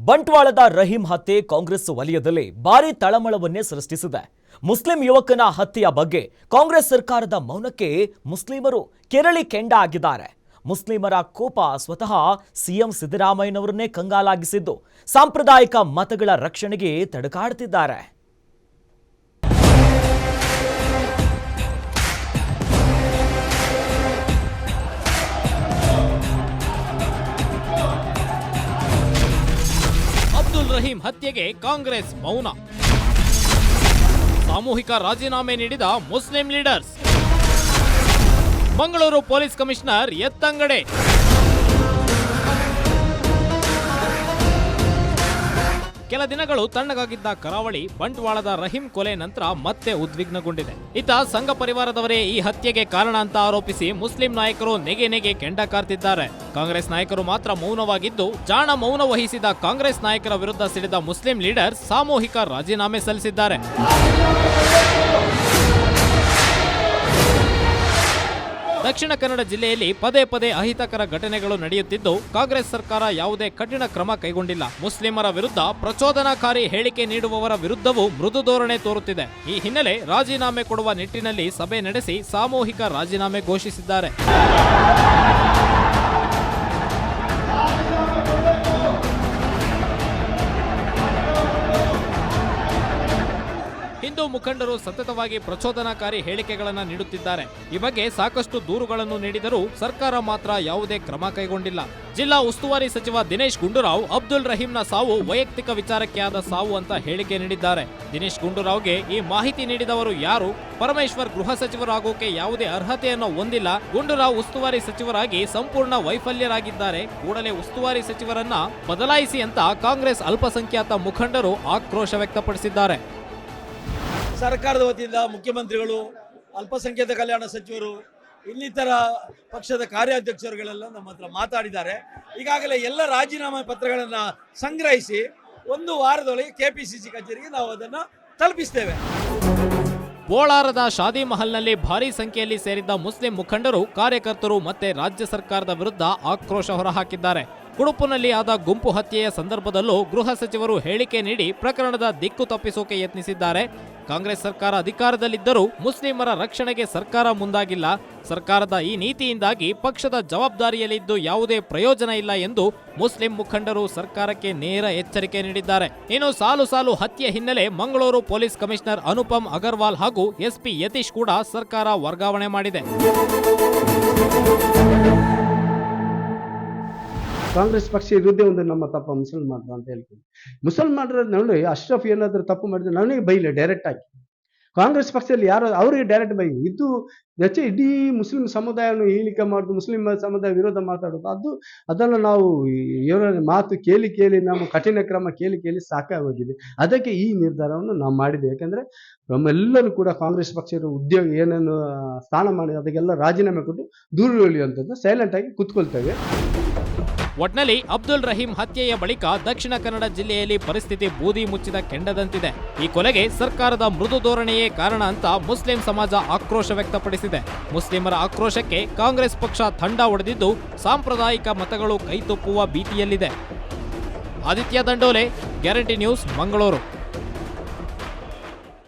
ಬಂಟ್ವಾಳದ ರಹೀಂ ಹತ್ಯೆ ಕಾಂಗ್ರೆಸ್ ವಲಯದಲ್ಲಿ ಭಾರೀ ತಳಮಳವನ್ನೇ ಸೃಷ್ಟಿಸಿದೆ. ಮುಸ್ಲಿಂ ಯುವಕನ ಹತ್ಯೆಯ ಬಗ್ಗೆ ಕಾಂಗ್ರೆಸ್ ಸರ್ಕಾರದ ಮೌನಕ್ಕೆ ಮುಸ್ಲಿಮರು ಕೆರಳಿ ಕೆಂಡ ಆಗಿದ್ದಾರೆ. ಮುಸ್ಲಿಮರ ಕೋಪ ಸ್ವತಃ ಸಿಎಂ ಸಿದ್ದರಾಮಯ್ಯನವರನ್ನೇ ಕಂಗಾಲಾಗಿಸಿದ್ದು ಸಾಂಪ್ರದಾಯಿಕ ಮತಗಳ ರಕ್ಷಣೆಗೆ ತಡಕಾಡುತ್ತಿದ್ದಾರೆ. ಅಬ್ದುಲ್ ರಹೀಂ ಹತ್ಯೆಗೆ ಕಾಂಗ್ರೆಸ್ ಮೌನ. ಸಾಮೂಹಿಕ ರಾಜೀನಾಮೆ ನೀಡಿದ Muslim leaders. Mangaluru police commissioner ಎತ್ತಂಗಡೆ. ಕೆಲ ದಿನಗಳು ತಣ್ಣಗಾಗಿದ್ದ ಕರಾವಳಿ ಬಂಟ್ವಾಳದ ರಹೀಂ ಕೊಲೆ ನಂತರ ಮತ್ತೆ ಉದ್ವಿಗ್ನಗೊಂಡಿದೆ. ಇತ್ತ ಸಂಘ ಪರಿವಾರದವರೇ ಈ ಹತ್ಯೆಗೆ ಕಾರಣ ಅಂತ ಆರೋಪಿಸಿ ಮುಸ್ಲಿಂ ನಾಯಕರು ನೆಗೆ ಕೆಂಡ ಕಾರ್ತಿದ್ದಾರೆ. ಕಾಂಗ್ರೆಸ್ ನಾಯಕರು ಮಾತ್ರ ಮೌನವಾಗಿದ್ದು, ಜಾಣ ಮೌನ ವಹಿಸಿದ ಕಾಂಗ್ರೆಸ್ ನಾಯಕರ ವಿರುದ್ಧ ಸಿಡಿದ ಮುಸ್ಲಿಂ ಲೀಡರ್ ಸಾಮೂಹಿಕ ರಾಜೀನಾಮೆ ಸಲ್ಲಿಸಿದ್ದಾರೆ. ದಕ್ಷಿಣ ಕನ್ನಡ ಜಿಲ್ಲೆಯಲ್ಲಿ ಪದೇ ಪದೇ ಅಹಿತಕರ ಘಟನೆಗಳು ನಡೆಯುತ್ತಿದ್ದು, ಕಾಂಗ್ರೆಸ್ ಸರ್ಕಾರ ಯಾವುದೇ ಕಠಿಣ ಕ್ರಮ ಕೈಗೊಂಡಿಲ್ಲ. ಮುಸ್ಲಿಮರ ವಿರುದ್ಧ ಪ್ರಚೋದನಾಕಾರಿ ಹೇಳಿಕೆ ನೀಡುವವರ ವಿರುದ್ಧವೂ ಮೃದು ಧೋರಣೆ ತೋರುತ್ತಿದೆ. ಈ ಹಿನ್ನೆಲೆ ರಾಜೀನಾಮೆ ಕೊಡುವ ನಿಟ್ಟಿನಲ್ಲಿ ಸಭೆ ನಡೆಸಿ ಸಾಮೂಹಿಕ ರಾಜೀನಾಮೆ ಘೋಷಿಸಿದ್ದಾರೆ. ಹಿಂದೂ ಮುಖಂಡರು ಸತತವಾಗಿ ಪ್ರಚೋದನಾಕಾರಿ ಹೇಳಿಕೆಗಳನ್ನು ನೀಡುತ್ತಿದ್ದಾರೆ. ಈ ಬಗ್ಗೆ ಸಾಕಷ್ಟು ದೂರುಗಳನ್ನು ನೀಡಿದರೂ ಸರ್ಕಾರ ಮಾತ್ರ ಯಾವುದೇ ಕ್ರಮ ಕೈಗೊಂಡಿಲ್ಲ. ಜಿಲ್ಲಾ ಉಸ್ತುವಾರಿ ಸಚಿವ ದಿನೇಶ್ ಗುಂಡೂರಾವ್ ಅಬ್ದುಲ್ ರಹೀಂನ ಸಾವು ವೈಯಕ್ತಿಕ ವಿಚಾರಕ್ಕೆ ಆದ ಸಾವು ಅಂತ ಹೇಳಿಕೆ ನೀಡಿದ್ದಾರೆ. ದಿನೇಶ್ ಗುಂಡೂರಾವ್ಗೆ ಈ ಮಾಹಿತಿ ನೀಡಿದವರು ಯಾರು? ಪರಮೇಶ್ವರ್ ಗೃಹ ಸಚಿವರಾಗೋಕೆ ಯಾವುದೇ ಅರ್ಹತೆಯನ್ನು ಹೊಂದಿಲ್ಲ. ಗುಂಡೂರಾವ್ ಉಸ್ತುವಾರಿ ಸಚಿವರಾಗಿ ಸಂಪೂರ್ಣ ವೈಫಲ್ಯರಾಗಿದ್ದಾರೆ. ಕೂಡಲೇ ಉಸ್ತುವಾರಿ ಸಚಿವರನ್ನ ಬದಲಾಯಿಸಿ ಅಂತ ಕಾಂಗ್ರೆಸ್ ಅಲ್ಪಸಂಖ್ಯಾತ ಮುಖಂಡರು ಆಕ್ರೋಶ ವ್ಯಕ್ತಪಡಿಸಿದ್ದಾರೆ. ಸರ್ಕಾರದ ವತಿಯಿಂದ ಮುಖ್ಯಮಂತ್ರಿಗಳು, ಅಲ್ಪಸಂಖ್ಯಾತ ಕಲ್ಯಾಣ ಸಚಿವರು, ಇನ್ನಿತರ ಪಕ್ಷದ ಕಾರ್ಯಾಧ್ಯಕ್ಷರುಗಳೆಲ್ಲ ನಮ್ಮ ಹತ್ರ ಮಾತಾಡಿದ್ದಾರೆ. ಈಗಾಗಲೇ ಎಲ್ಲ ರಾಜೀನಾಮೆ ಪತ್ರಗಳನ್ನು ಸಂಗ್ರಹಿಸಿ 1 ವಾರದೊಳಗೆ ಕೆಪಿಸಿಸಿ ಕಚೇರಿಗೆ ನಾವು ಅದನ್ನು ತಲುಪಿಸ್ತೇವೆ. ಬೋಳಾರದ ಶಾದಿ ಮಹಲ್ನಲ್ಲಿ ಭಾರೀ ಸಂಖ್ಯೆಯಲ್ಲಿ ಸೇರಿದ್ದ ಮುಸ್ಲಿಂ ಮುಖಂಡರು, ಕಾರ್ಯಕರ್ತರು ಮತ್ತೆ ರಾಜ್ಯ ಸರ್ಕಾರದ ವಿರುದ್ಧ ಆಕ್ರೋಶ ಹೊರಹಾಕಿದ್ದಾರೆ. ಕುಡುಪುನಲ್ಲಿ ಆದ ಗುಂಪು ಹತ್ಯೆಯ ಸಂದರ್ಭದಲ್ಲೂ ಗೃಹ ಸಚಿವರು ಹೇಳಿಕೆ ನೀಡಿ ಪ್ರಕರಣದ ದಿಕ್ಕು ತಪ್ಪಿಸೋಕೆ ಯತ್ನಿಸಿದ್ದಾರೆ. ಕಾಂಗ್ರೆಸ್ ಸರ್ಕಾರ ಅಧಿಕಾರದಲ್ಲಿದ್ದರೂ ಮುಸ್ಲಿಮರ ರಕ್ಷಣೆಗೆ ಸರ್ಕಾರ ಮುಂದಾಗಿಲ್ಲ. ಸರ್ಕಾರದ ಈ ನೀತಿಯಿಂದಾಗಿ ಪಕ್ಷದ ಜವಾಬ್ದಾರಿಯಲ್ಲಿದ್ದು ಯಾವುದೇ ಪ್ರಯೋಜನ ಇಲ್ಲ ಎಂದು ಮುಸ್ಲಿಂ ಮುಖಂಡರು ಸರ್ಕಾರಕ್ಕೆ ನೇರ ಎಚ್ಚರಿಕೆ ನೀಡಿದ್ದಾರೆ. ಇನ್ನು ಸಾಲು ಹತ್ಯೆ ಹಿನ್ನೆಲೆ ಮಂಗಳೂರು ಪೊಲೀಸ್ ಕಮಿಷನರ್ ಅನುಪಮ್ ಅಗರ್ವಾಲ್ ಹಾಗೂ ಎಸ್ಪಿ ಯತೀಶ್ ಕೂಡ ಸರ್ಕಾರ ವರ್ಗಾವಣೆ ಮಾಡಿದೆ. ಕಾಂಗ್ರೆಸ್ ಪಕ್ಷ ಇರುವುದೇ ಒಂದು ನಮ್ಮ ತಪ್ಪ ಮುಸಲ್ಮಾನರು ಅಂತ ಹೇಳ್ತೀನಿ. ಮುಸಲ್ಮಾನರ ನೋಡಿ ಅಶ್ರಫ್ ಏನಾದರೂ ತಪ್ಪು ಮಾಡಿದ್ರೆ ನನಗೆ ಬೈಲಿ ಡೈರೆಕ್ಟ್ ಆಗಿ. ಕಾಂಗ್ರೆಸ್ ಪಕ್ಷದಲ್ಲಿ ಯಾರು ಅವರಿಗೆ ಡೈರೆಕ್ಟ್ ಬೈ ಇದು ಹೆಚ್ಚು ಇಡೀ ಮುಸ್ಲಿಂ ಸಮುದಾಯವನ್ನು ಹೀಲಿಕೆ ಮಾಡೋದು, ಮುಸ್ಲಿಂ ಸಮುದಾಯ ವಿರೋಧ ಮಾತಾಡೋದು, ಅದನ್ನು ನಾವು ಇವರ ಮಾತು ಕೇಳಿ ನಾವು ಕಠಿಣ ಕ್ರಮ ಕೇಳಿ ಸಾಕಾಗೋಗಿದೆ. ಅದಕ್ಕೆ ಈ ನಿರ್ಧಾರವನ್ನು ನಾವು ಮಾಡಿದ್ದೇವೆ. ಯಾಕಂದರೆ ನಮ್ಮೆಲ್ಲರೂ ಕೂಡ ಕಾಂಗ್ರೆಸ್ ಪಕ್ಷದ ಉದ್ಯೋಗ ಏನೇನು ಸ್ಥಾನ ಮಾಡಿದೆ ಅದಕ್ಕೆಲ್ಲ ರಾಜೀನಾಮೆ ಕೊಟ್ಟು ದೂರ ಉಳಿಯುವಂಥದ್ದು ಸೈಲೆಂಟ್ ಆಗಿ ಕೂತ್ಕೊಳ್ತೇವೆ. ಒಟ್ನಲ್ಲಿ ಅಬ್ದುಲ್ ರಹೀಂ ಹತ್ಯೆಯ ಬಳಿಕ ದಕ್ಷಿಣ ಕನ್ನಡ ಜಿಲ್ಲೆಯಲ್ಲಿ ಪರಿಸ್ಥಿತಿ ಬೂದಿ ಮುಚ್ಚಿದ ಕೆಂಡದಂತಿದೆ. ಈ ಕೊಲೆಗೆ ಸರ್ಕಾರದ ಮೃದು ಧೋರಣೆಯೇ ಕಾರಣ ಅಂತ ಮುಸ್ಲಿಂ ಸಮಾಜ ಆಕ್ರೋಶ ವ್ಯಕ್ತಪಡಿಸಿದೆ. ಮುಸ್ಲಿಮರ ಆಕ್ರೋಶಕ್ಕೆ ಕಾಂಗ್ರೆಸ್ ಪಕ್ಷ ತಂಡ ಹೊಡೆದಿದ್ದು ಸಾಂಪ್ರದಾಯಿಕ ಮತಗಳು ಕೈತಪ್ಪುವ ಭೀತಿಯಲ್ಲಿದೆ. Aditya Dandole, guarantee news, Mangaluru.